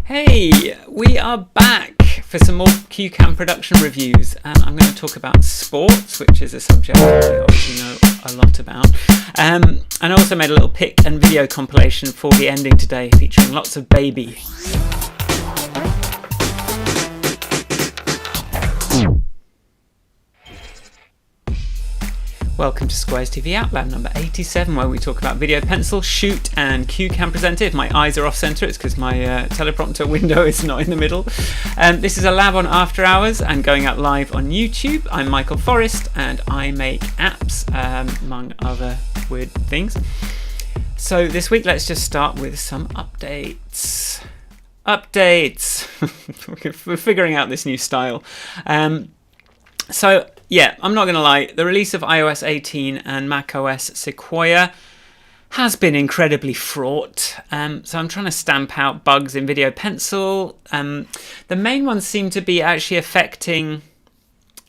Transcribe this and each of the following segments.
Hey, we are back for some more CueCam production reviews, and I'm going to talk about sports, which is a subject I obviously know a lot about. And I also made a little pic and video compilation for the ending today, featuring lots of baby. Welcome to Squares TV Outlab number 87, where we talk about video pencil, shoot, and CueCam presenter. If my eyes are off center, it's because my teleprompter window is not in the middle. This is a lab on After Hours and going out live on YouTube. I'm Michael Forrest, and I make apps, among other weird things. So this week, let's just start with some updates. We're figuring out this new style. So yeah, I'm not going to lie, the release of iOS 18 and macOS Sequoia has been incredibly fraught. So I'm trying to stamp out bugs in Video Pencil. The main ones seem to be actually affecting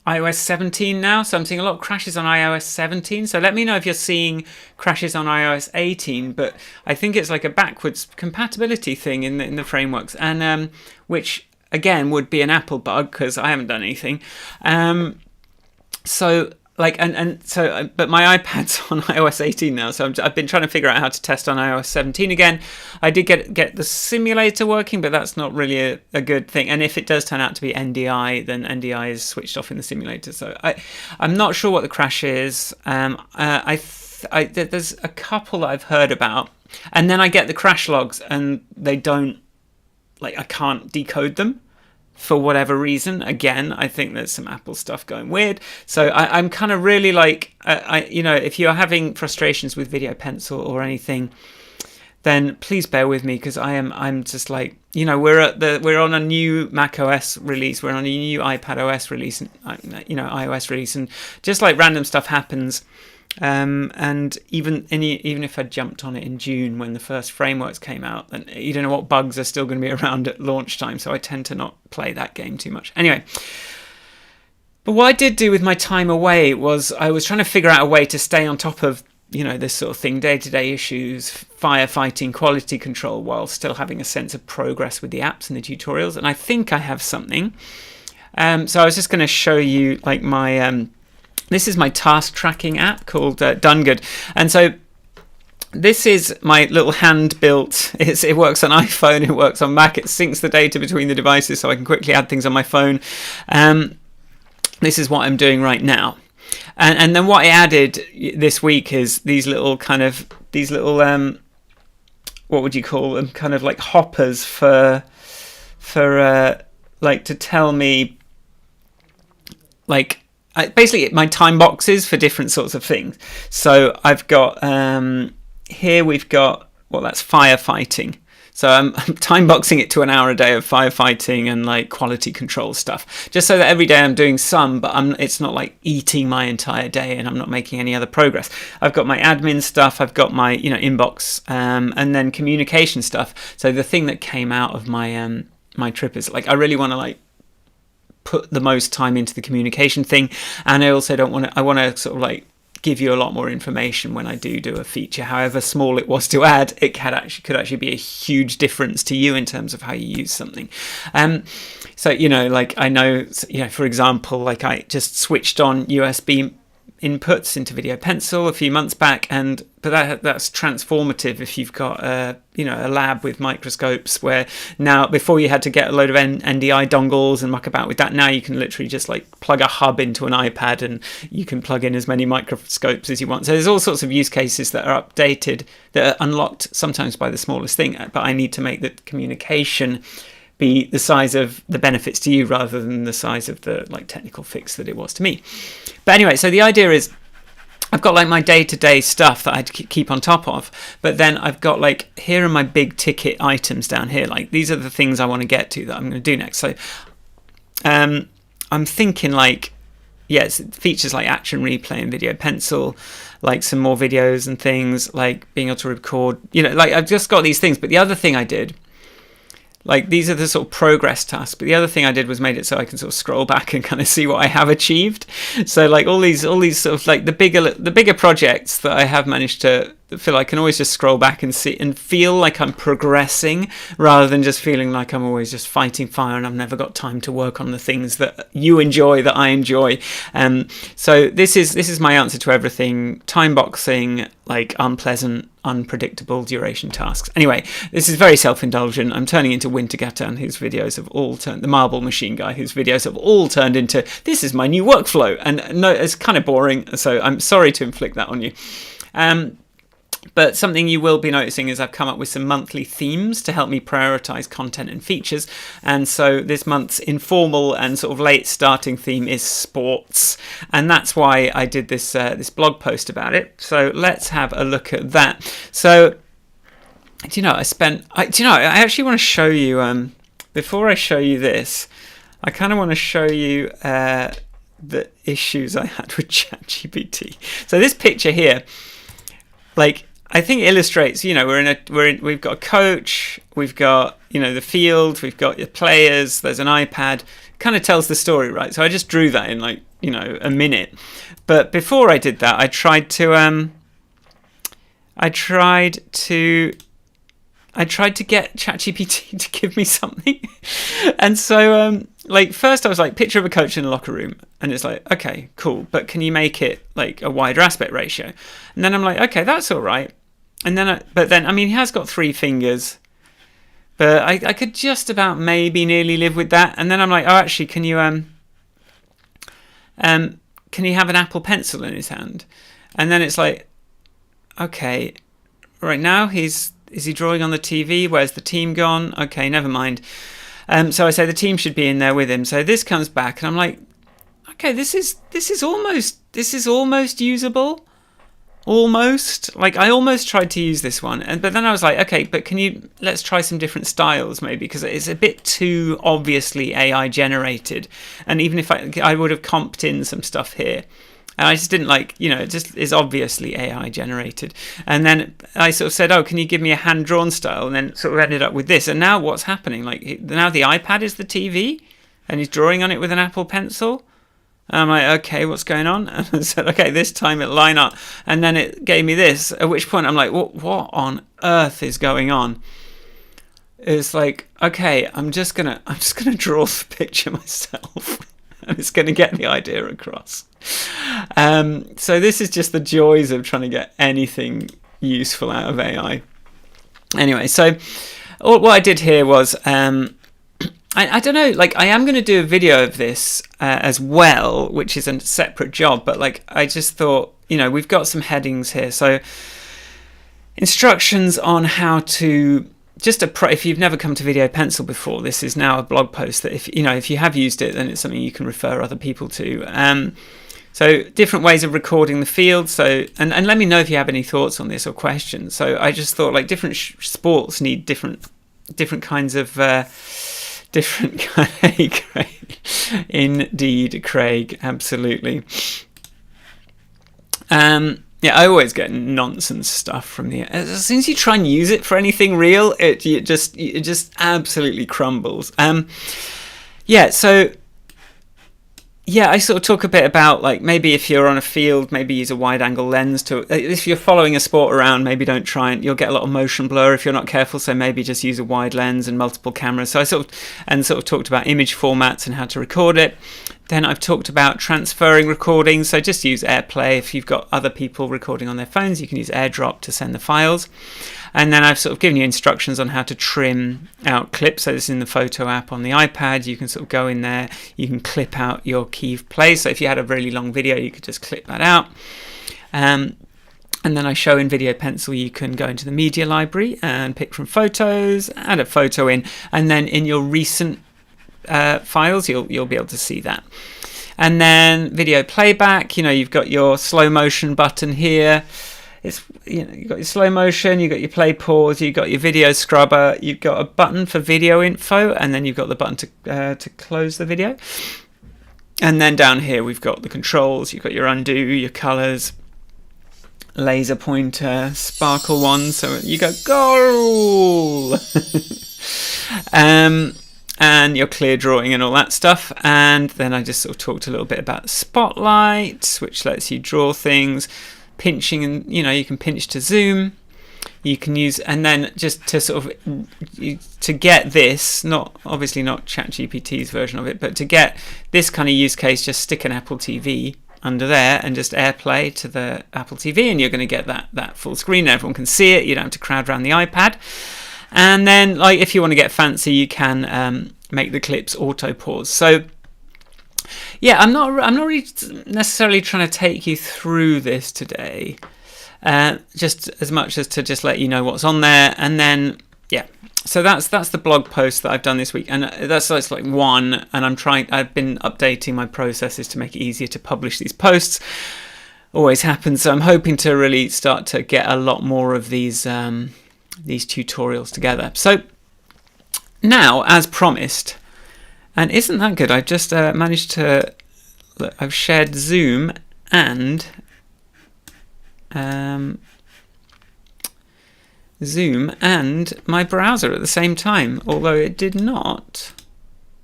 iOS 17 now. So I'm seeing a lot of crashes on iOS 17. So let me know if you're seeing crashes on iOS 18. But I think it's like a backwards compatibility thing in the frameworks, and which again would be an Apple bug because I haven't done anything. So like, but my iPad's on iOS 18 now, so I've been trying to figure out how to test on iOS 17 again. I did get the simulator working, but that's not really a good thing. And if it does turn out to be NDI, then NDI is switched off in the simulator. So I'm not sure what the crash is. There's a couple that I've heard about, and then I get the crash logs, and they don't, like, I can't decode them. For whatever reason, again, I think there's some Apple stuff going weird. So I'm kind of really like, if you're having frustrations with Video Pencil or anything, then please bear with me, because I'm just like, we're on a new Mac OS release, we're on a new iPad OS release, and iOS release, and just like random stuff happens. And even if I jumped on it in June when the first frameworks came out, then you don't know what bugs are still going to be around at launch time, so I tend to not play that game too much. Anyway, but what I did do with my time away was I was trying to figure out a way to stay on top of, this sort of thing, day-to-day issues, firefighting, quality control, while still having a sense of progress with the apps and the tutorials, and I think I have something. So I was just going to show you like my... This is my task tracking app called Done Good. And so this is my little hand-built, it works on iPhone, it works on Mac, it syncs the data between the devices so I can quickly add things on my phone. This is what I'm doing right now. And then what I added this week is these little, what would you call them? Kind of like hoppers for like to tell me, like, basically my time boxes for different sorts of things. So I've got here we've got, well, that's firefighting. So I'm time boxing it to an hour a day of firefighting and like quality control stuff, just so that every day I'm doing some, but it's not like eating my entire day and I'm not making any other progress. I've got my admin stuff, I've got my inbox, and then communication stuff. So the thing that came out of my my trip is like I really want to like put the most time into the communication thing, and I also I want to sort of like give you a lot more information when I do a feature, however small it was to add. It could actually be a huge difference to you in terms of how you use something. So like I know, for example, like I just switched on USB inputs into Video Pencil a few months back, but that's transformative if you've got a lab with microscopes, where now, before you had to get a load of NDI dongles and muck about with that, now you can literally just like plug a hub into an iPad and you can plug in as many microscopes as you want. So there's all sorts of use cases that are updated, that are unlocked sometimes by the smallest thing, but I need to make the communication be the size of the benefits to you rather than the size of the like technical fix that it was to me. But anyway, so the idea is I've got like my day-to-day stuff that I keep on top of, but then I've got like, here are my big ticket items down here. Like these are the things I want to get to that I'm going to do next. So I'm thinking like, yes, features like action replay and Video Pencil, like some more videos and things, like being able to record, like I've just got these things. But the other thing I did like these are the sort of progress tasks. But the other thing I did was made it so I can sort of scroll back and kind of see what I have achieved. So like all these sort of like the bigger projects that I have managed to feel I can always just scroll back and see and feel like I'm progressing, rather than just feeling like I'm always just fighting fire and I've never got time to work on the things that you enjoy, that I enjoy. So this is my answer to everything. Time boxing, like unpleasant, unpredictable duration tasks. Anyway, this is very self-indulgent. I'm turning into Wintergatan, whose videos have all turned, the marble machine guy, whose videos have all turned into, this is my new workflow. And no, it's kind of boring, so I'm sorry to inflict that on you. But something you will be noticing is I've come up with some monthly themes to help me prioritize content and features. And so this month's informal and sort of late starting theme is sports. And that's why I did this this blog post about it. So let's have a look at that. So, I actually want to show you, before I show you this, I kind of want to show you the issues I had with ChatGPT. So this picture here, like, I think it illustrates, we've got a coach, we've got, the field, we've got your players, there's an iPad, kind of tells the story, right? So I just drew that in like, a minute. But before I did that, I tried to get ChatGPT to give me something. And so, first I was like, picture of a coach in a locker room. And it's like, okay, cool. But can you make it like a wider aspect ratio? And then I'm like, okay, that's all right. And then, he has got 3 fingers. But I could just about maybe nearly live with that. And then I'm like, oh, actually, can you have an Apple Pencil in his hand? And then it's like, okay, right now is he drawing on the TV? Where's the team gone? Okay, never mind. So I say the team should be in there with him. So this comes back, and I'm like, okay, this is almost usable. Almost. Like, I almost tried to use this one, but then I was like, okay, but let's try some different styles maybe, because it's a bit too obviously AI generated. And even if I would have comped in some stuff here, and I just didn't like, it just is obviously AI generated. And then I sort of said, oh, can you give me a hand-drawn style? And then sort of ended up with this. And now what's happening? Like, now the iPad is the TV, and he's drawing on it with an Apple Pencil. And I'm like, okay, what's going on? And I said, okay, this time it'll line up. And then it gave me this, at which point I'm like, what on earth is going on? It's like, okay, I'm just gonna draw the picture myself. And it's going to get the idea across. So this is just the joys of trying to get anything useful out of AI. Anyway, so what I did here was, I don't know, like I am going to do a video of this as well, which is a separate job, but like I just thought, we've got some headings here. So instructions on how to, if you've never come to Video Pencil before, this is now a blog post that if you have used it, then it's something you can refer other people to. So different ways of recording the field. So and let me know if you have any thoughts on this or questions. So I just thought like different sports need different kinds of hey, Craig. Indeed, Craig, absolutely. Yeah, I always get nonsense stuff from the. As soon as you try and use it for anything real, it just absolutely crumbles. Yeah, I sort of talk a bit about like maybe if you're on a field, maybe use a wide-angle lens to. If you're following a sport around, maybe don't try and you'll get a lot of motion blur if you're not careful. So maybe just use a wide lens and multiple cameras. So I sort of talked about image formats and how to record it. Then I've talked about transferring recordings. So just use AirPlay. If you've got other people recording on their phones, you can use AirDrop to send the files. And then I've sort of given you instructions on how to trim out clips. So this is in the photo app on the iPad. You can sort of go in there. You can clip out your key plays. So if you had a really long video, you could just clip that out. And then I show in Video Pencil, you can go into the media library and pick from photos, add a photo in, and then in your recent files, you'll be able to see that. And then video playback, you've got your slow motion button here. It's you've got your slow motion, you've got your play pause, you've got your video scrubber, you've got a button for video info, and then you've got the button to close the video. And then down here we've got the controls. You've got your undo, your colors, laser pointer, sparkle one. So you go goal. And your clear drawing and all that stuff. And then I just sort of talked a little bit about Spotlight, which lets you draw things, pinching, and you can pinch to zoom. You can use, and then just to sort of to get this, obviously not ChatGPT's version of it, but to get this kind of use case, just stick an Apple TV under there and just AirPlay to the Apple TV, and you're going to get that full screen. Everyone can see it. You don't have to crowd around the iPad. And then, like, if you want to get fancy, you can make the clips auto pause. So, yeah, I'm not really necessarily trying to take you through this today, just as much as to just let you know what's on there. And then, yeah, so that's the blog post that I've done this week, and that's like one. And I've been updating my processes to make it easier to publish these posts. Always happens. So I'm hoping to really start to get a lot more of these tutorials together. So now, as promised, and isn't that good? I've just managed to, I've shared Zoom and my browser at the same time, although it did not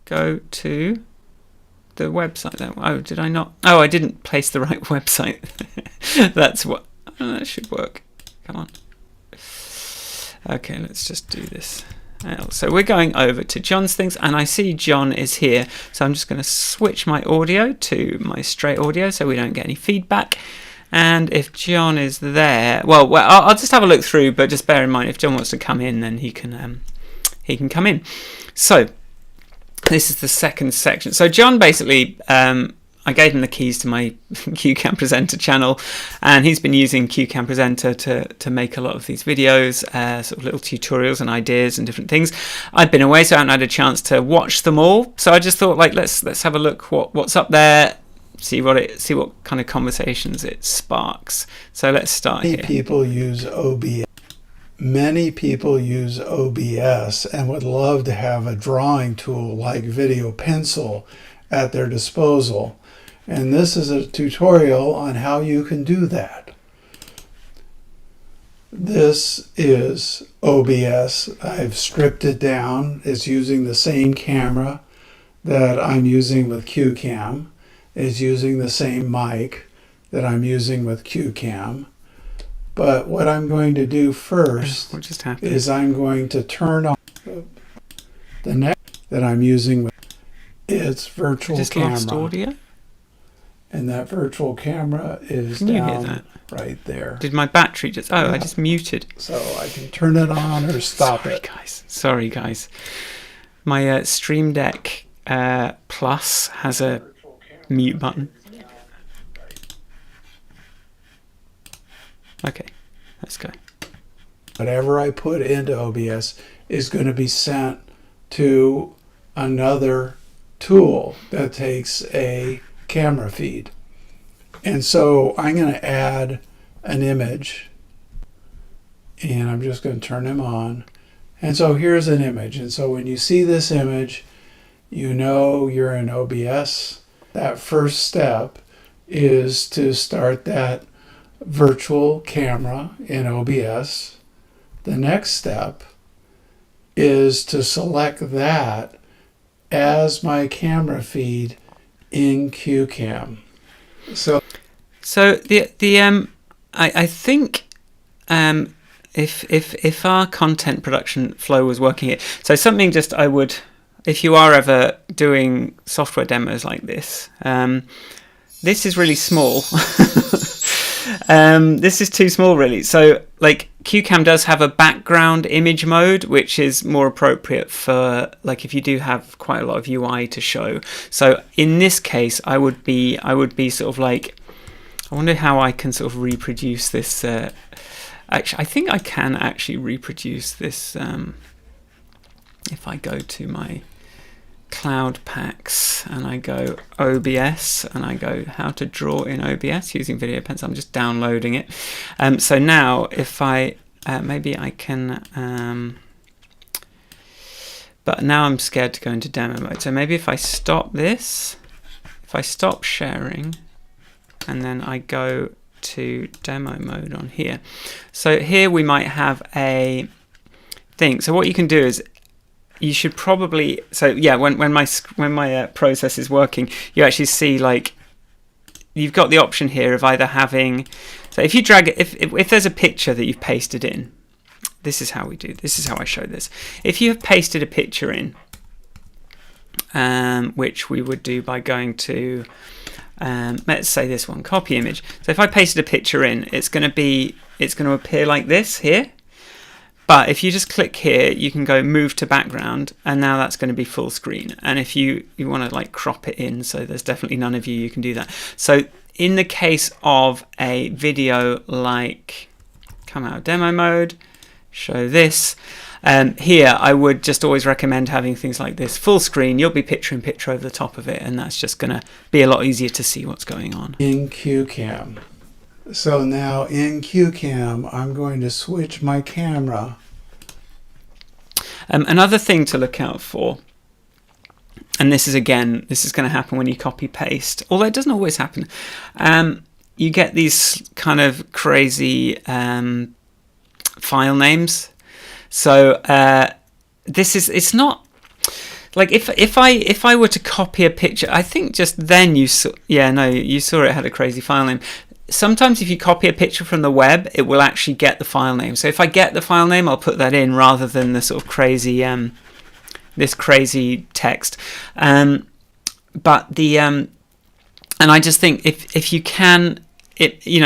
go to the website. Oh, did I not? Oh, I didn't place the right website. That's what, that should work. Come on. Okay, let's just do this. So we're going over to John's things, and I see John is here. So I'm just going to switch my audio to my straight audio so we don't get any feedback. And if John is there, well, I'll just have a look through, but just bear in mind if John wants to come in, then he can come in. So this is the second section. So John basically, I gave him the keys to my CueCam Presenter channel, and he's been using CueCam Presenter to make a lot of these videos, sort of little tutorials and ideas and different things. I've been away, so I haven't had a chance to watch them all. So I just thought, like, let's have a look what's up there, see what kind of conversations it sparks. So let's start here. Many people use OBS and would love to have a drawing tool like Video Pencil at their disposal. And this is a tutorial on how you can do that. This is OBS. I've stripped it down. It's using the same camera that I'm using with CueCam. It's using the same mic that I'm using with CueCam. But what I'm going to do first is I'm going to turn on the next that I'm using with its virtual camera. Lost audio? And that virtual camera is down right there. Did my battery just... Oh, yeah. I just muted. So I can turn it on or stop it. Sorry, guys. My Stream Deck Plus has a mute button. Okay, let's go. Whatever I put into OBS is going to be sent to another tool that takes a camera feed. And so I'm going to add an image, and I'm just going to turn them on. And so here's an image. And so when you see this image, you know you're in OBS. That first step is to start that virtual camera in OBS. The next step is to select that as my camera feed in CueCam. So I think if our content production flow was working it, so something just I would, if you are ever doing software demos like this, this is really small. This is too small, really. So, like, CueCam does have a background image mode, which is more appropriate for, like, if you do have quite a lot of UI to show. So, in this case, I would be sort of like, I wonder how I can sort of reproduce this. Actually, I think I can actually reproduce this if I go to my Cloud Packs and I go OBS and I go how to draw in OBS using Video Pencil. I'm just downloading it. So now if I maybe I can but now I'm scared to go into demo mode. So maybe if I stop this, if I stop sharing and then I go to demo mode on here. So here we might have a thing. So what you can do is you should probably, so yeah, when my process is working, you actually see like you've got the option here of either having, so if you drag it, if there's a picture that you've pasted in, this is how I show this. If you have pasted a picture in, which we would do by going to, let's say this one, copy image. So if I pasted a picture in, it's going to appear like this here. But if you just click here, you can go move to background, and now that's going to be full screen. And if you want to like crop it in, so there's definitely none of you can do that. So in the case of a video like, come out of demo mode, show this. Here, I would just always recommend having things like this full screen. You'll be picture in picture over the top of it, and that's just going to be a lot easier to see what's going on. In CueCam. So now in CueCam, I'm going to switch my camera. Another thing to look out for, and this is going to happen when you copy paste, although it doesn't always happen. You get these kind of crazy file names. So it's not like if I were to copy a picture, I think just then you saw it had a crazy file name. Sometimes if you copy a picture from the web, it will actually get the file name. So if I get the file name, I'll put that in rather than the sort of crazy this crazy text. But the and I just think if you can,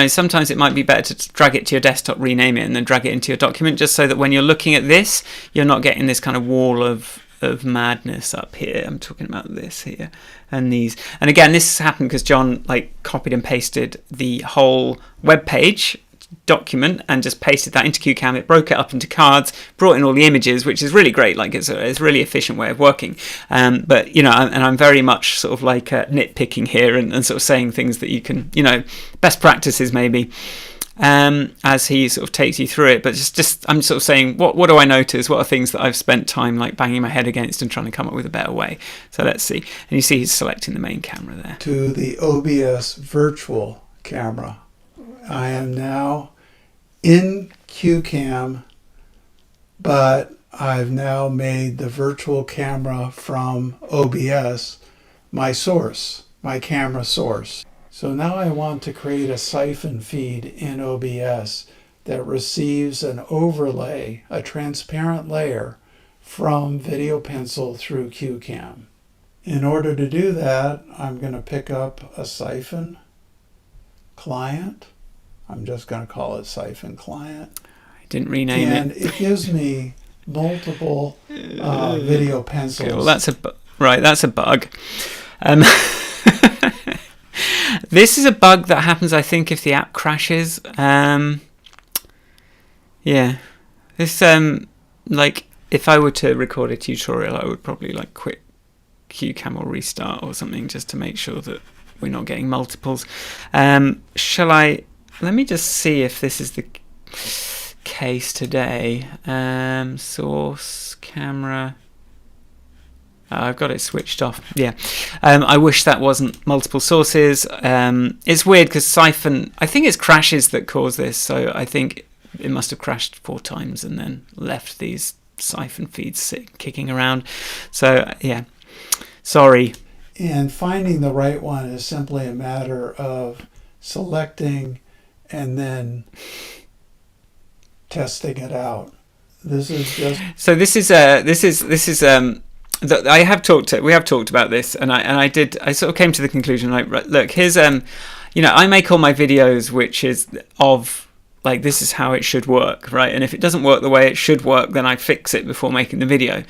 sometimes it might be better to drag it to your desktop, rename it, and then drag it into your document, just so that when you're looking at this, you're not getting this kind of wall of madness up here. I'm talking about this here and these. And again, this has happened because John like copied and pasted the whole web page document and just pasted that into CueCam. It broke it up into cards, brought in all the images, which is really great. Like it's a really efficient way of working. But and I'm very much sort of like nitpicking here and sort of saying things that you can, best practices maybe, as he sort of takes you through it. But just I'm sort of saying what do I notice? What are things that I've spent time like banging my head against and trying to come up with a better way? So let's see. And you see he's selecting the main camera there. To the OBS virtual camera. I am now in CueCam, but I've now made the virtual camera from OBS my source, my camera source. So now I want to create a siphon feed in OBS that receives an overlay, a transparent layer from Video Pencil through CueCam. In order to do that, I'm going to pick up a siphon client. I'm just going to call it siphon client. I didn't rename it. And it gives me multiple video pencils. Okay, well, that's a bug. This is a bug that happens, I think, if the app crashes. This like if I were to record a tutorial, I would probably like quit CueCam or restart or something just to make sure that we're not getting multiples. Let me just see if this is the case today. Source camera. I've got it switched off. Yeah. I wish that wasn't multiple sources. It's weird because Siphon, I think it's crashes that cause this. So I think it must have crashed 4 times and then left these Siphon feeds kicking around. So yeah, sorry. And finding the right one is simply a matter of selecting and then testing it out. This is just so. This is we have talked about this, and I sort of came to the conclusion like, look, here's I make all my videos which is of like this is how it should work, right? And if it doesn't work the way it should work, then I fix it before making the video.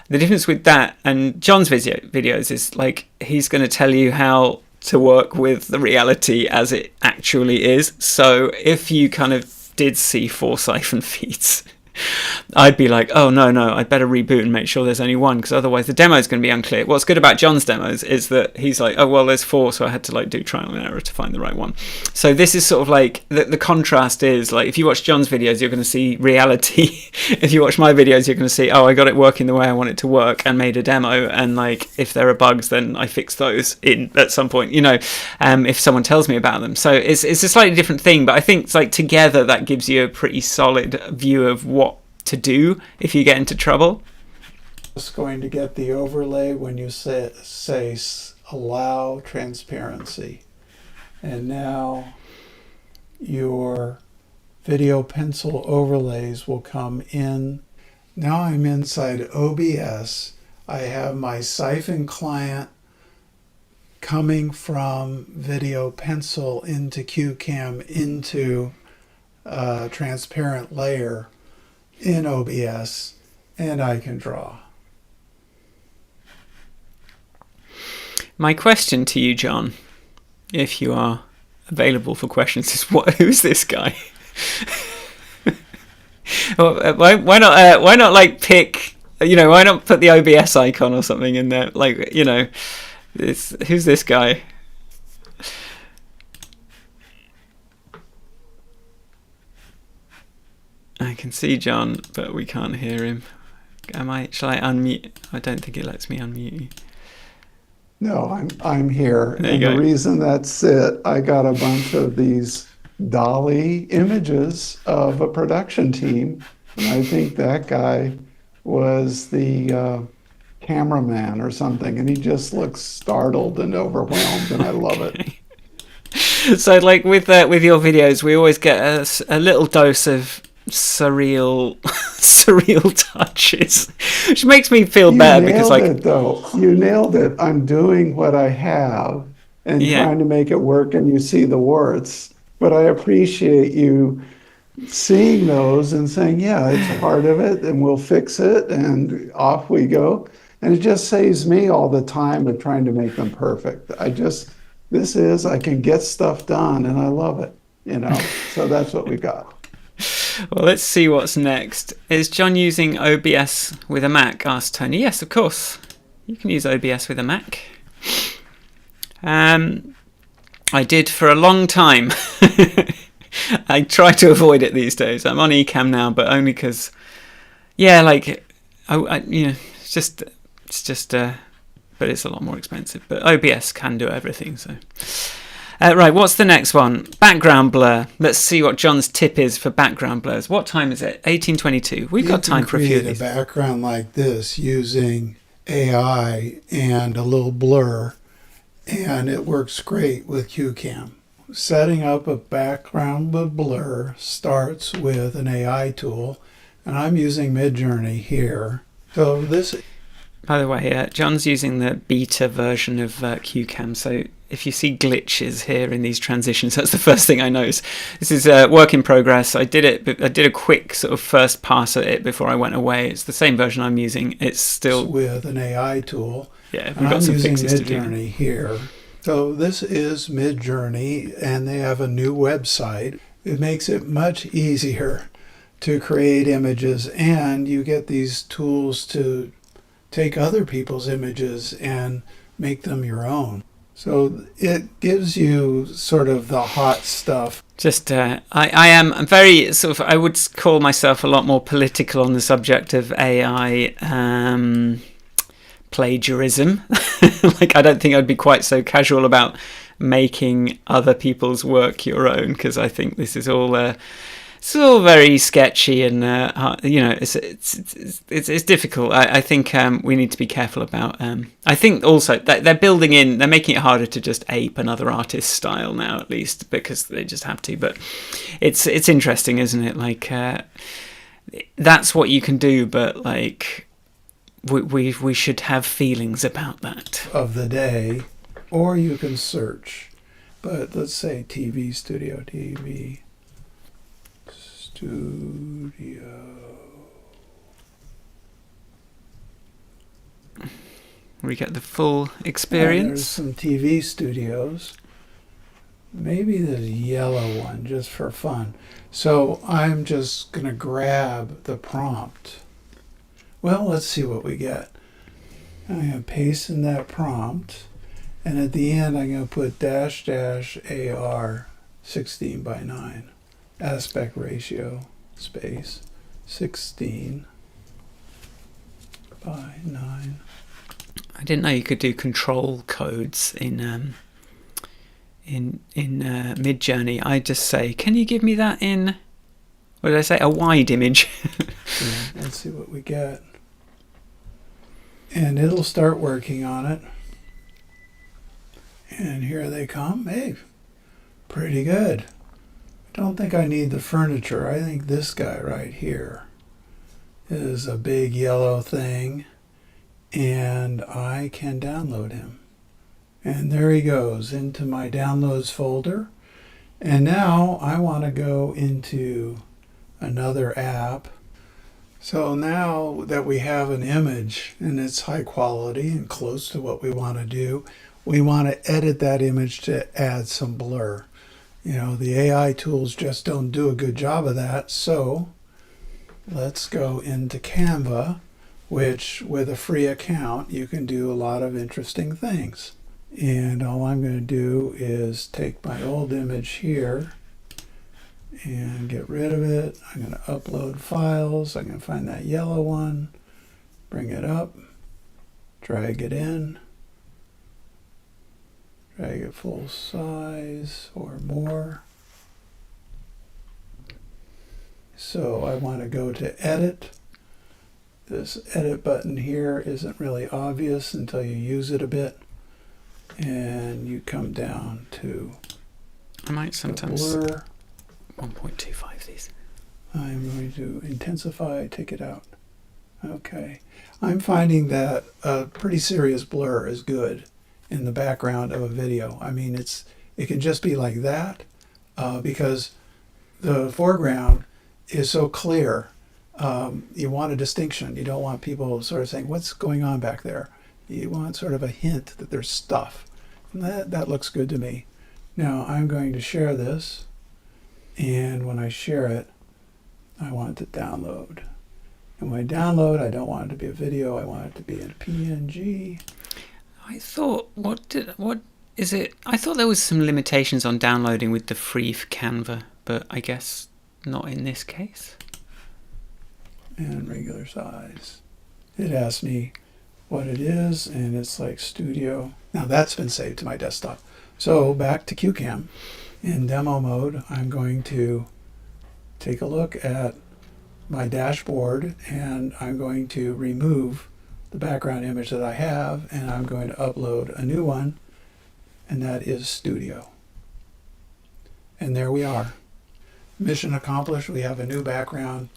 The difference with that and John's videos is like he's going to tell you how to work with the reality as it actually is. So if you kind of did see 4 siphon feeds, I'd be like, oh no, I'd better reboot and make sure there's only one, because otherwise the demo is going to be unclear. What's good about John's demos is that he's like, oh well, there's 4, so I had to like do trial and error to find the right one. So this is sort of like the contrast is like if you watch John's videos, you're going to see reality. If you watch my videos, you're going to see, oh, I got it working the way I want it to work and made a demo, and like if there are bugs, then I fix those in at some point, if someone tells me about them. So it's a slightly different thing, but I think it's like together that gives you a pretty solid view of what to do if you get into trouble. Just going to get the overlay when you say allow transparency. And now your video pencil overlays will come in. Now I'm inside OBS. I have my Siphon client coming from Video Pencil into CueCam into a transparent layer in OBS, and I can draw. My question to you, John, if you are available for questions, is who's this guy? Why not like pick, why not put the OBS icon or something in there, like, who's this guy? I can see John, but we can't hear him. Shall I unmute? I don't think it lets me unmute you. No, I'm here. There you and go. The reason that's it, I got a bunch of these dolly images of a production team, and I think that guy was the cameraman or something, and he just looks startled and overwhelmed, and I love it. So, like with your videos, we always get a little dose of surreal touches, which makes me feel better because, like, You nailed it. I'm doing what I have and trying to make it work, and you see the warts. But I appreciate you seeing those and saying, yeah, it's part of it, and we'll fix it, and off we go. And it just saves me all the time of trying to make them perfect. I can get stuff done, and I love it, So that's what we got. Well, let's see what's next. Is John using OBS with a Mac? Asked Tony. Yes, of course. You can use OBS with a Mac. I did for a long time. I try to avoid it these days. I'm on eCam now, but only because, it's just, but it's a lot more expensive. But OBS can do everything, so. Right, what's the next one? Background blur. Let's see what John's tip is for background blurs. What time is it? 18:22. We've got time for a few of these. You can create a background like this using AI and a little blur, and it works great with CueCam. Setting up a background with blur starts with an AI tool, and I'm using Midjourney here. So this... By the way, John's using the beta version of CueCam, so if you see glitches here in these transitions, that's the first thing I notice. This is a work in progress. I did a quick sort of first pass at it before I went away. It's the same version I'm using. It's still with an AI tool. Yeah, we've got some fixes to do. I'm using Midjourney here. So this is Midjourney, and they have a new website. It makes it much easier to create images, and you get these tools to take other people's images and make them your own. So it gives you sort of the hot stuff. Just, I'm very sort of, I would call myself a lot more political on the subject of AI plagiarism. Like, I don't think I'd be quite so casual about making other people's work your own, because I think this is all it's all very sketchy and it's difficult. I think we need to be careful about. I think also that they're making it harder to just ape another artist's style now, at least, because they just have to. But it's interesting, isn't it? Like that's what you can do, but like we should have feelings about that. Of the day, or you can search. But let's say TV studio. We get the full experience. There's some TV studios. Maybe the yellow one, just for fun. So I'm just going to grab the prompt. Well, let's see what we get. I'm going to paste in that prompt. And at the end, I'm going to put --AR 16:9. Aspect ratio, space, 16:9. I didn't know you could do control codes in Midjourney. I just say, can you give me that in, what did I say, a wide image? Yeah, let's see what we get. and it'll start working on it. And here they come. Hey, pretty good. Don't think I need the furniture. I think this guy right here is a big yellow thing, and I can download him. And there he goes into my downloads folder. And now I want to go into another app. So now that we have an image and it's high quality and close to what we want to do, we want to edit that image to add some blur. You know, the AI tools just don't do a good job of that. So let's go into Canva, which with a free account, you can do a lot of interesting things. And all I'm going to do is take my old image here and get rid of it. I'm going to upload files. I'm going to find that yellow one, bring it up, drag it in, drag it full size or more. So I want to go to edit. This edit button here isn't really obvious until you use it a bit. And you come down to I might sometimes blur. 1.25 these. I'm going to intensify, take it out. Okay. I'm finding that a pretty serious blur is good in the background of a video. I mean, it can just be like that because the foreground is so clear. You want a distinction. You don't want people sort of saying, what's going on back there? You want sort of a hint that there's stuff. And that looks good to me. Now I'm going to share this. And when I share it, I want it to download. And when I download, I don't want it to be a video. I want it to be in PNG. I thought, what is it? I thought there was some limitations on downloading with the free Canva, but I guess not in this case. And regular size. It asks me what it is, and it's like Studio. Now that's been saved to my desktop. So back to CueCam. In demo mode, I'm going to take a look at my dashboard, and I'm going to remove the background image that I have, and I'm going to upload a new one, and that is Studio. And there we are. Mission accomplished. We have a new background.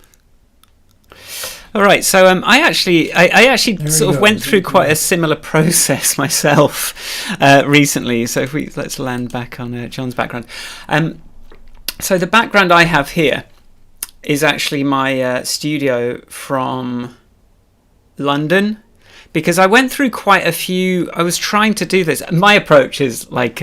All right, so I actually sort of went through quite a similar process myself recently. So if let's land back on John's background. So the background I have here is actually my studio from London, because I went through quite a few. I was trying to do this. My approach is like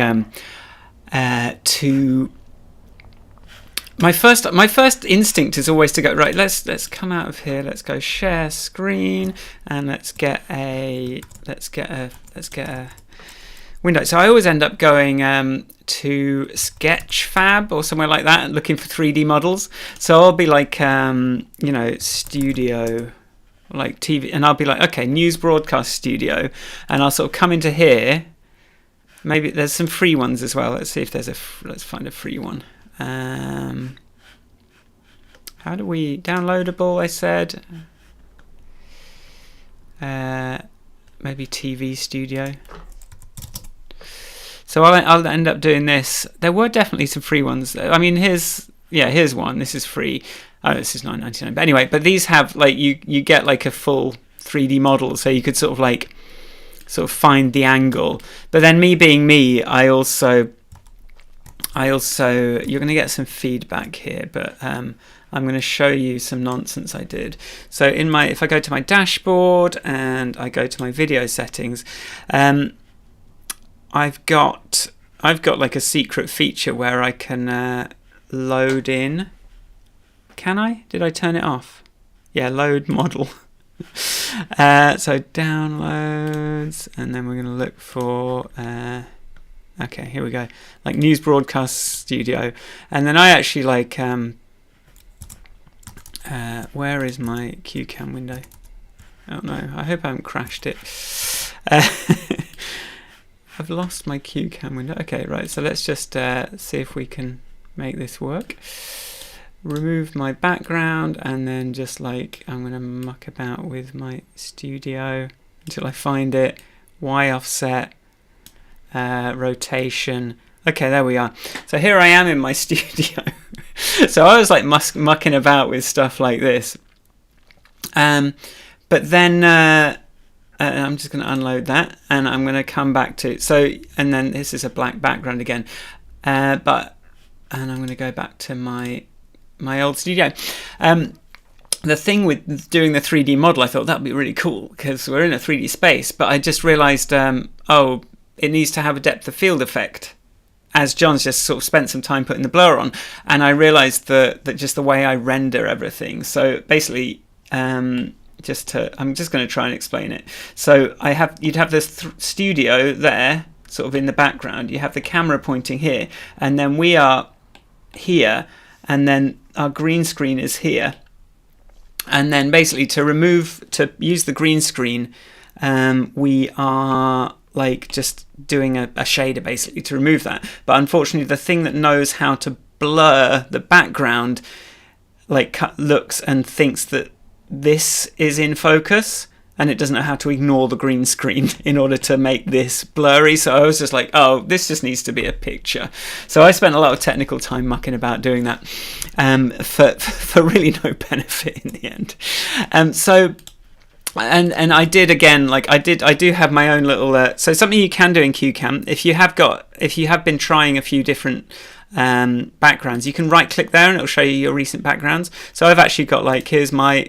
My first instinct is always to go right. Let's come out of here. Let's go share screen, and let's get a window. So I always end up going to Sketchfab or somewhere like that and looking for 3D models. So I'll be like studio, like TV, and I'll be like, okay, news broadcast studio, and I'll sort of come into here. Maybe there's some free ones as well. Let's see if there's let's find a free one. How do we downloadable? I said maybe TV Studio. So I'll end up doing this. There were definitely some free ones. I mean, here's one. This is free. Oh, this is $9.99. But anyway, but these have like you get like a full 3D model, so you could sort of find the angle. But then me being me, I also you're going to get some feedback here, but I'm going to show you some nonsense I did. So if I go to my dashboard and I go to my video settings, I've got like a secret feature where I can load in. Can I? Did I turn it off? Yeah, load model. So downloads, and then we're going to look for okay, here we go, like news broadcast studio, and then I actually like where is my CueCam window? Oh no, I hope I haven't crashed it. I've lost my CueCam window. Okay, right, so let's just see if we can make this work. Remove my background, and then just like I'm going to muck about with my studio. until I find it. Y offset, rotation. Okay, there we are. So here I am in my studio. So I was like mucking about with stuff like this. But then I'm just going to unload that, and I'm going to come back to and then this is a black background again. And I'm going to go back to my old studio. The thing with doing the 3D model, I thought that'd be really cool because we're in a 3D space, but I just realized, it needs to have a depth of field effect, as John's just sort of spent some time putting the blur on, and I realized that just the way I render everything. So basically, I'm just going to try and explain it. So you'd have this studio there, sort of in the background. You have the camera pointing here, and then we are here, and then our green screen is here. And then basically to use the green screen, we are like just doing a shader basically to remove that. But unfortunately, the thing that knows how to blur the background like looks and thinks that this is in focus, and it doesn't know how to ignore the green screen in order to make this blurry. So I was just like, oh, this just needs to be a picture. So I spent a lot of technical time mucking about doing that, for really no benefit in the end. And I did again, like I do have my own little. So something you can do in CueCam, if you have been trying a few different backgrounds, you can right click there and it'll show you your recent backgrounds. So I've actually got like here's my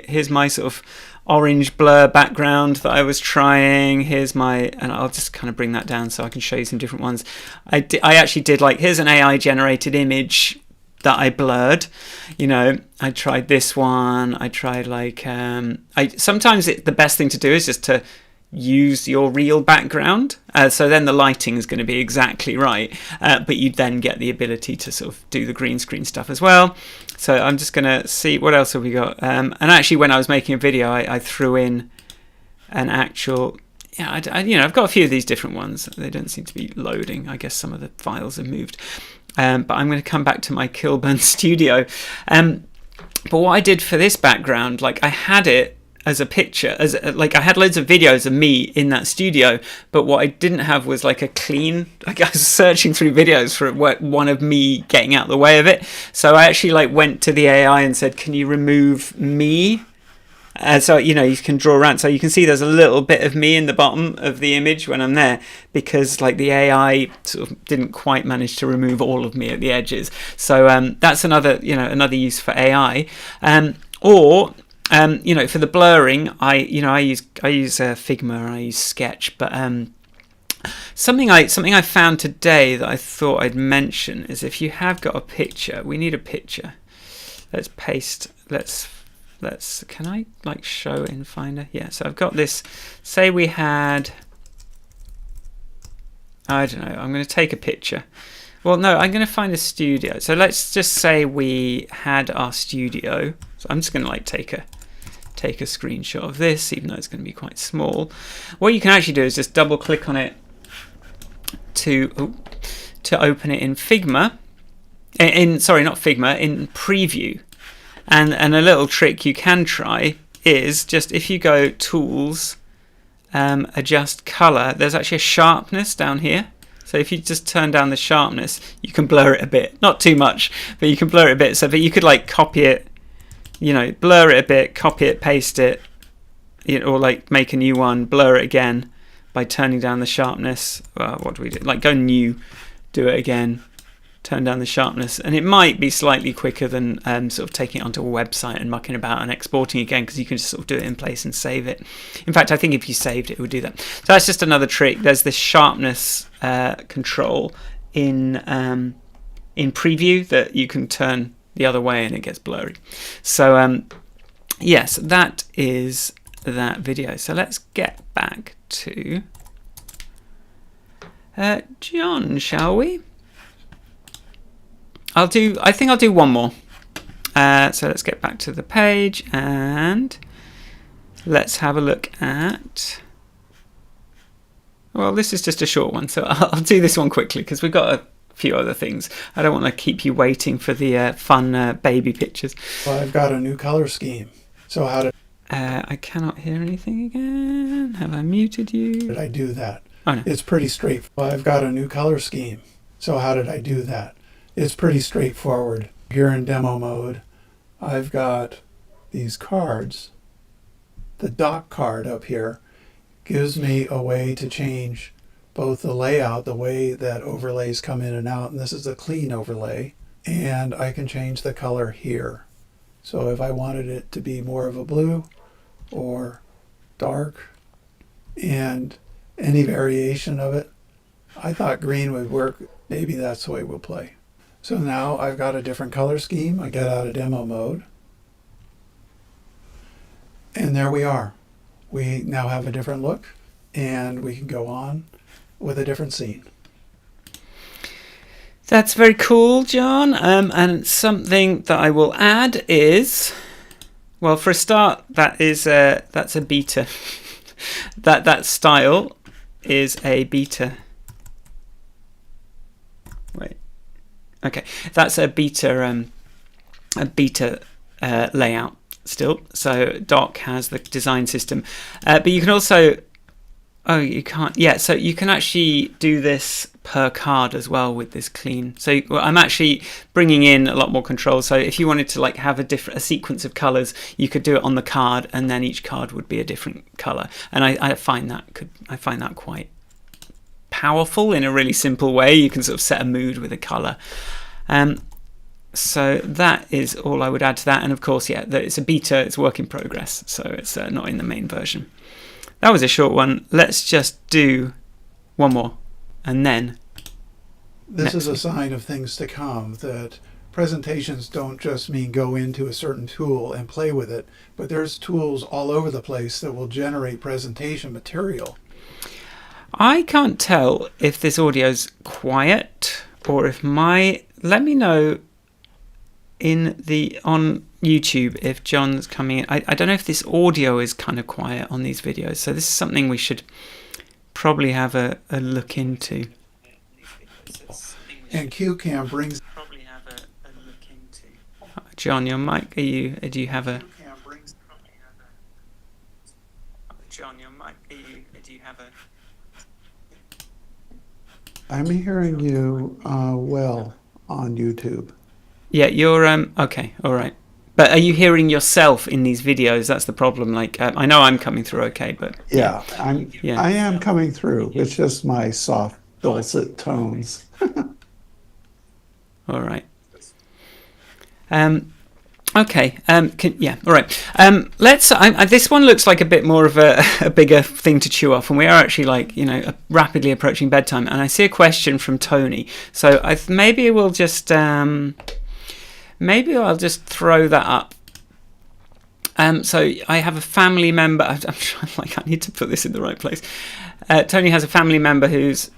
sort of orange blur background that I was trying. And I'll just kind of bring that down so I can show you some different ones. I actually did like, here's an AI generated image that I blurred. I tried this one. I tried like sometimes the best thing to do is just to use your real background, so then the lighting is going to be exactly right, but you then get the ability to sort of do the green screen stuff as well. So I'm just going to see what else have we got, and actually when I was making a video I threw in an actual I've got a few of these different ones. They don't seem to be loading. I guess some of the files have moved, but I'm going to come back to my Kilburn studio. But what I did for this background, like I had it as a picture, like I had loads of videos of me in that studio, but what I didn't have was like a clean, like I was searching through videos for one of me getting out the way of it. So I actually like went to the AI and said, can you remove me? So you can draw around, so you can see there's a little bit of me in the bottom of the image when I'm there, because like the AI sort of didn't quite manage to remove all of me at the edges. So that's another use for AI. For the blurring, I use Figma, I use Sketch, but something I found today that I thought I'd mention is if you have got a picture, we need a picture. Let's paste. Can I like show in Finder? Yeah. So I've got this. Say we had. I don't know. I'm going to take a picture. Well, no, I'm going to find a studio. So let's just say we had our studio. So I'm just going to like take a screenshot of this, even though it's going to be quite small. What you can actually do is just double click on it to open it in Figma. In Preview. And a little trick you can try is just if you go Tools, Adjust Color, there's actually a sharpness down here. So if you just turn down the sharpness, you can blur it a bit. Not too much, but you can blur it a bit. But you could like copy it, blur it a bit, copy it, paste it, or like make a new one, blur it again by turning down the sharpness. What do we do? Like go New, do it again, turn down the sharpness, and it might be slightly quicker than sort of taking it onto a website and mucking about and exporting again, because you can just sort of do it in place and save it. In fact, I think if you saved it, it would do that. So that's just another trick. There's this sharpness control in Preview that you can turn the other way and it gets blurry. So yes, that is that video. So let's get back to John, shall we? I think I'll do one more. So let's get back to the page and let's have a look at. Well, this is just a short one, so I'll do this one quickly because we've got a few other things. I don't want to keep you waiting for the fun baby pictures. Well, I've got a new color scheme. So how to? I cannot hear anything again. Have I muted you? Did I do that? Oh, no. It's pretty straightforward. I've got a new color scheme. So how did I do that? It's pretty straightforward. Here in demo mode, I've got these cards. The dock card up here gives me a way to change both the layout, the way that overlays come in and out, and this is a clean overlay, and I can change the color here. So if I wanted it to be more of a blue or dark and any variation of it, I thought green would work. Maybe that's the way we'll play. So now I've got a different color scheme. I get out of demo mode. And there we are. We now have a different look, and we can go on with a different scene. That's very cool, John. And something that I will add is, well, for a start, that's a beta. that style is a beta. Wait. Okay, that's a beta layout still. So Doc has the design system, but you can also, oh, you can't. Yeah, so you can actually do this per card as well with this clean. So I'm actually bringing in a lot more control. So if you wanted to like have a sequence of colors, you could do it on the card, and then each card would be a different color. And I find that quite powerful in a really simple way. You can sort of set a mood with a color. So that is all I would add to that. And of course, yeah, it's a beta, it's work in progress, so it's not in the main version. That was a short one. Let's just do one more, and then this is a sign of things to come, that presentations don't just mean go into a certain tool and play with it, but there's tools all over the place that will generate presentation material. I can't tell if this audio's quiet or if let me know on YouTube if John's coming in. I don't know if this audio is kind of quiet on these videos, so this is something we should probably have a look into. And CueCam brings. John, your mic. Do you have a? John, your mic. Do you have a? I'm hearing you well on YouTube. Yeah, you're okay, all right. But are you hearing yourself in these videos? That's the problem. Like, I know I'm coming through okay, but yeah, I am coming through. It's just my soft, dulcet tones. All right. Okay. Yeah. All right. Let's. This one looks like a bit more of a bigger thing to chew off, and we are actually like rapidly approaching bedtime. And I see a question from Tony, so maybe we'll just maybe I'll just throw that up. So I have a family member. I'm trying, I need to put this in the right place. Tony has a family member who's.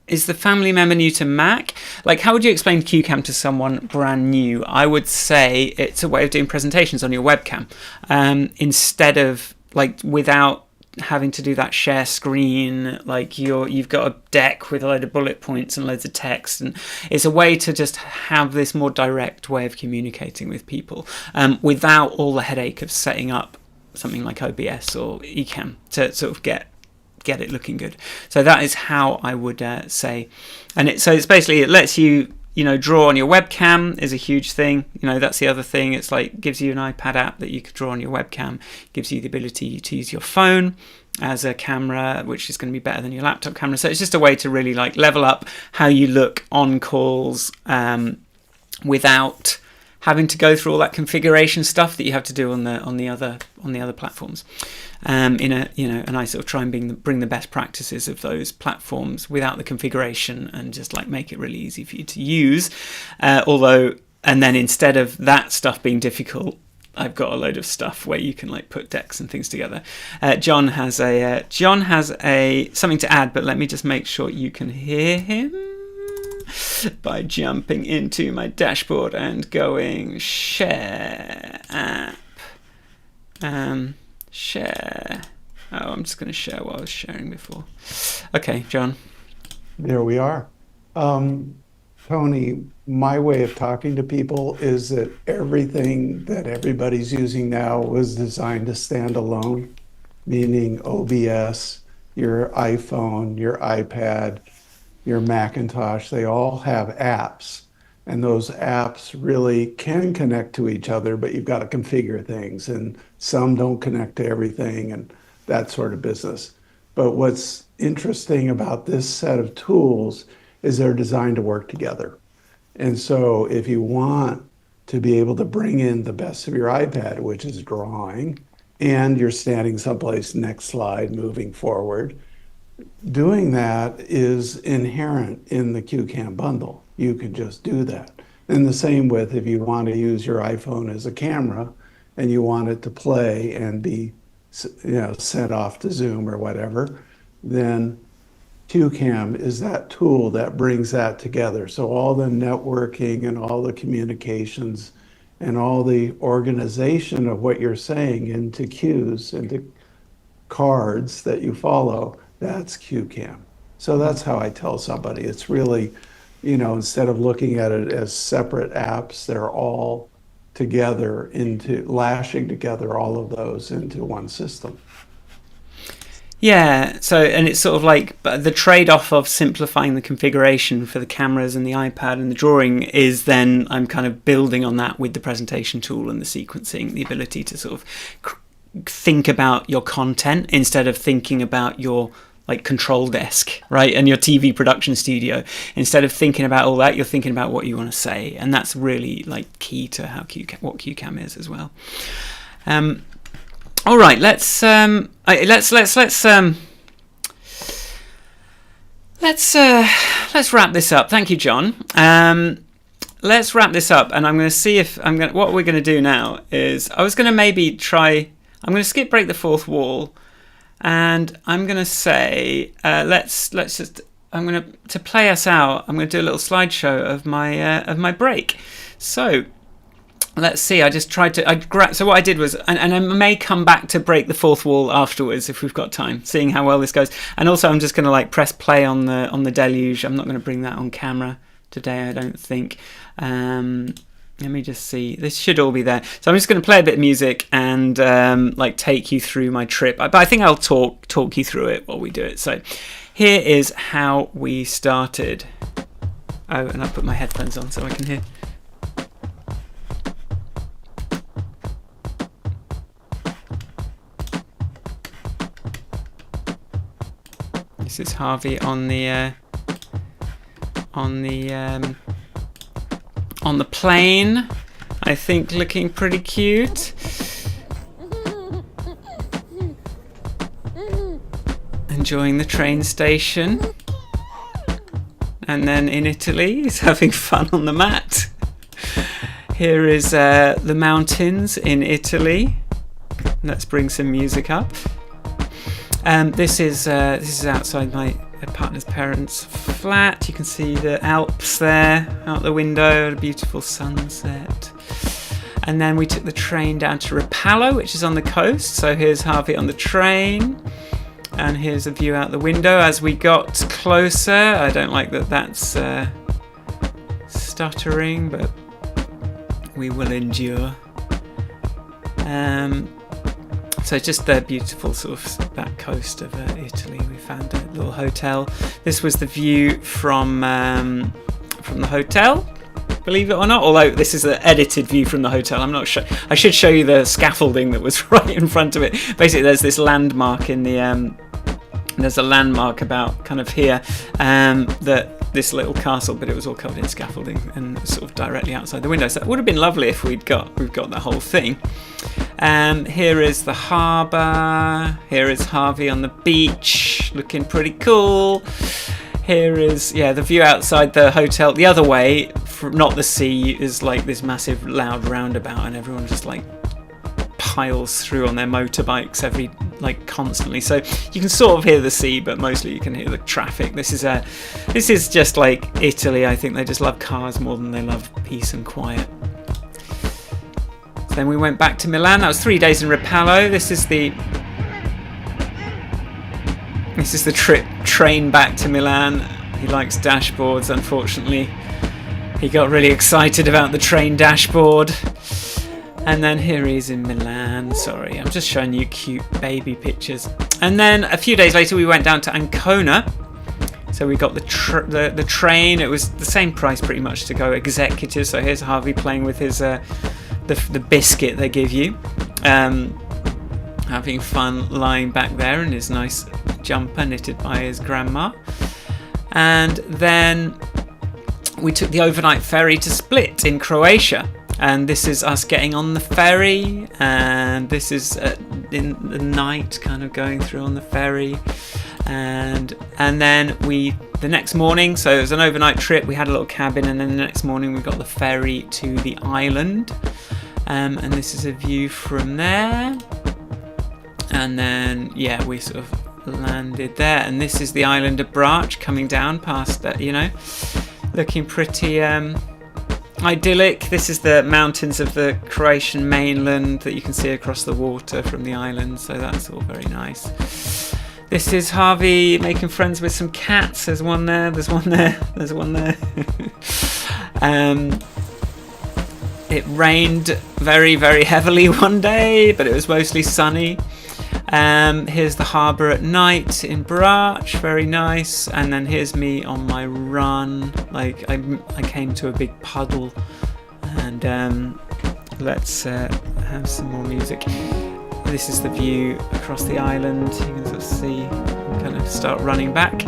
Is the family member new to Mac? Like, how would you explain CueCam to someone brand new? I would say it's a way of doing presentations on your webcam, instead of without having to do that share screen. Like you've got a deck with a load of bullet points and loads of text, and it's a way to just have this more direct way of communicating with people, without all the headache of setting up something like OBS or eCam to sort of get it looking good. So that is how I would say. And it's basically, it lets you draw on your webcam is a huge thing. That's the other thing. It's like gives you an iPad app that you could draw on your webcam, gives you the ability to use your phone as a camera, which is going to be better than your laptop camera. So it's just a way to really level up how you look on calls, without having to go through all that configuration stuff that you have to do on the other platforms. And I sort of try and bring the best practices of those platforms without the configuration, and just make it really easy for you to use. And then instead of that stuff being difficult, I've got a load of stuff where you can put decks and things together. John has something to add, but let me just make sure you can hear him by jumping into my dashboard and going share app. Share. Oh, I'm just going to share what I was sharing before. Okay, John. There we are. Tony, my way of talking to people is that everything that everybody's using now was designed to stand alone, meaning OBS, your iPhone, your iPad, your Macintosh, they all have apps. And those apps really can connect to each other, but you've got to configure things, and some don't connect to everything and that sort of business. But what's interesting about this set of tools is they're designed to work together. And so if you want to be able to bring in the best of your iPad, which is drawing, and you're standing someplace, next slide, moving forward, doing that is inherent in the CueCam bundle. You can just do that. And the same with if you want to use your iPhone as a camera and you want it to play and be, sent off to Zoom or whatever, then CueCam is that tool that brings that together. So all the networking and all the communications and all the organization of what you're saying into cues, into cards that you follow, that's CueCam. So that's how I tell somebody. It's really, instead of looking at it as separate apps, they're all together into lashing together all of those into one system. Yeah, so, and it's sort of like the trade-off of simplifying the configuration for the cameras and the iPad and the drawing is then I'm kind of building on that with the presentation tool and the sequencing, the ability to sort of think about your content instead of thinking about your like control desk, right, and your TV production studio. Instead of thinking about all that, you're thinking about what you want to say, and that's really like key to how what CueCam is as well. All right, let's wrap this up. Thank you, John. Let's wrap this up, and I'm going to see if what we're going to do now is I was going to maybe try. I'm going to skip break the fourth wall, and I'm going to say let's just. I'm going to play us out. I'm going to do a little slideshow of my break. So. Let's see, I just tried to, so what I did was, and I may come back to break the fourth wall afterwards if we've got time, seeing how well this goes. And also I'm just going to like press play on the deluge. I'm not going to bring that on camera today, I don't think. Let me just see, this should all be there. So I'm just going to play a bit of music and like take you through my trip. But I think I'll talk you through it while we do it. So here is how we started. Oh, and I'll put my headphones on so I can hear. This is Harvey on the plane. I think looking pretty cute. Enjoying the train station. And then in Italy, he's having fun on the mat. Here is the mountains in Italy. Let's bring some music up. This is outside my partner's parents' flat. You can see the Alps there out the window, a beautiful sunset. And then we took the train down to Rapallo, which is on the coast. So here's Harvey on the train, and here's a view out the window. As we got closer, I don't like that that's stuttering, but we will endure. So just the beautiful sort of back coast of Italy. We found a little hotel. This was the view from the hotel, believe it or not. Although this is an edited view from the hotel. I'm not sure. I should show you the scaffolding that was right in front of it. Basically, there's this landmark in the. There's a landmark about kind of here that this little castle, but it was all covered in scaffolding and sort of directly outside the window. So it would have been lovely if we've got that whole thing. Here is the harbour. Here is Harvey on the beach, looking pretty cool. Here is the view outside the hotel. The other way, not the sea, is like this massive loud roundabout, and everyone just like piles through on their motorbikes constantly. So you can sort of hear the sea, but mostly you can hear the traffic. This is just like Italy. I think they just love cars more than they love peace and quiet. Then we went back to Milan. That was 3 days in Rapallo. This is the train back to Milan. He likes dashboards, unfortunately. He got really excited about the train dashboard. And then here he is in Milan. Sorry, I'm just showing you cute baby pictures. And then a few days later we went down to Ancona. So we got the train. It was the same price pretty much to go executive. So here's Harvey playing with his the biscuit they give you. Having fun lying back there in his nice jumper knitted by his grandma. And then we took the overnight ferry to Split in Croatia. And this is us getting on the ferry, and this is in the night kind of going through on the ferry. And then the next morning, so it was an overnight trip, we had a little cabin, and then the next morning we got the ferry to the island. And this is a view from there. And then, yeah, we sort of landed there. And this is the island of Brač coming down past that, looking pretty idyllic. This is the mountains of the Croatian mainland that you can see across the water from the island. So that's all very nice. This is Harvey making friends with some cats. There's one there, there's one there, there's one there. It rained very, very heavily one day, but it was mostly sunny. Here's the harbour at night in Brač, very nice. And then here's me on my run. Like I came to a big puddle. And let's have some more music. This is the view across the island. You can sort of see, I'm going to start running back.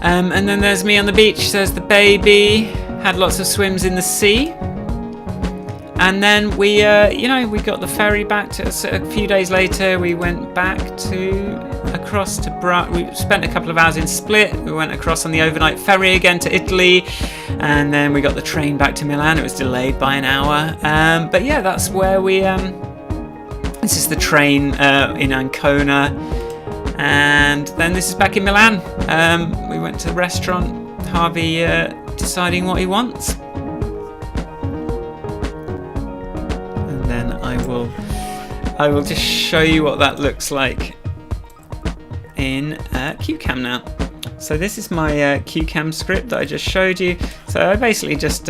And then there's me on the beach. There's the baby. Had lots of swims in the sea. And then we got the ferry back to a few days later. We went back across to Brač. We spent a couple of hours in Split. We went across on the overnight ferry again to Italy, and then we got the train back to Milan. It was delayed by an hour, but yeah, that's where we. This is the train in Ancona, and then this is back in Milan. We went to the restaurant. Harvey deciding what he wants. I will just show you what that looks like in CueCam now. So this is my CueCam script that I just showed you. So I basically just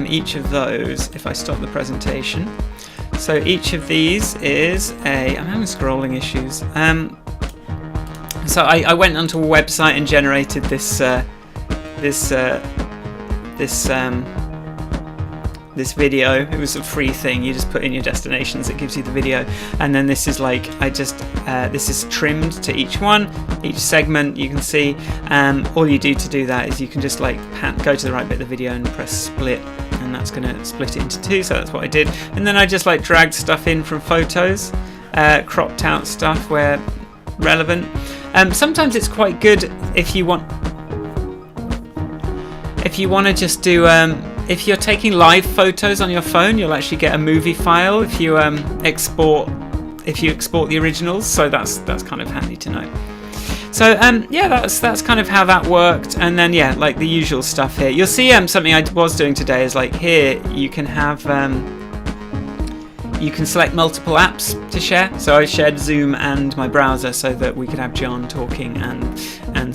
each of those, if I stop the presentation. So each of these is I'm having scrolling issues. So I went onto a website and generated this video. It was a free thing. You just put in your destinations, it gives you the video. And then this is this is trimmed to each one, each segment. You can see all you do to do that is you can just go to the right bit of the video and press split, and that's going to split it into two. So that's what I did. And then I just dragged stuff in from photos, cropped out stuff where relevant. Sometimes it's quite good if you want to just do if you're taking live photos on your phone, you'll actually get a movie file if you export the originals. So that's kind of handy to know. So yeah, that's kind of how that worked. And then yeah, the usual stuff here. You'll see something I was doing today is here you can have you can select multiple apps to share. So I shared Zoom and my browser so that we could have John talking and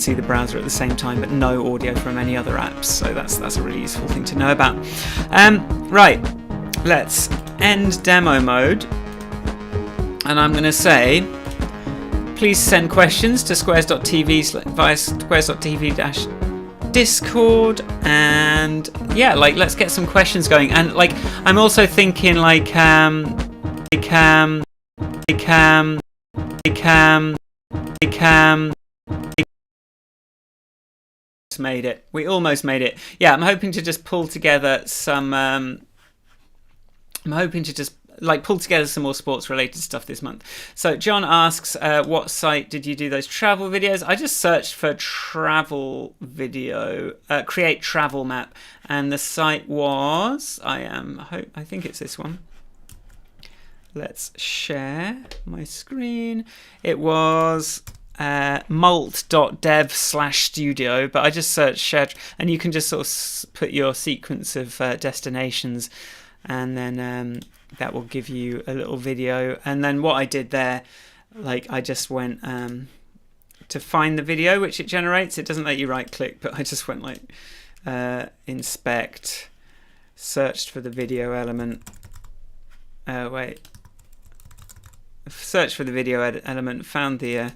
see the browser at the same time, but no audio from any other apps. So that's a really useful thing to know about. Right, let's end demo mode. And I'm going to say, please send questions to squares.tv via squares.tv-discord, and yeah, let's get some questions going. And I'm also thinking we almost made it. Yeah, I'm hoping to just pull together some pull together some more sports related stuff this month. So John asks, what site did you do those travel videos? I just searched for travel video, create travel map, and the site was, I think it's this one. Let's share my screen. It was malt.dev/studio, but I just searched share, and you can just sort of put your sequence of destinations, and then that will give you a little video. And then what I did there, I just went to find the video which it generates. It doesn't let you right click, but I just went like inspect, searched for the video element. Searched for the video element, found the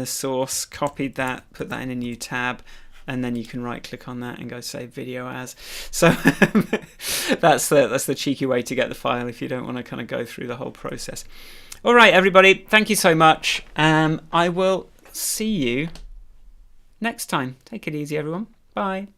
source, copied that, put that in a new tab, and then you can right click on that and go save video as. So that's the cheeky way to get the file if you don't want to kind of go through the whole process. All right, everybody, thank you so much. I will see you next time. Take it easy, everyone. Bye.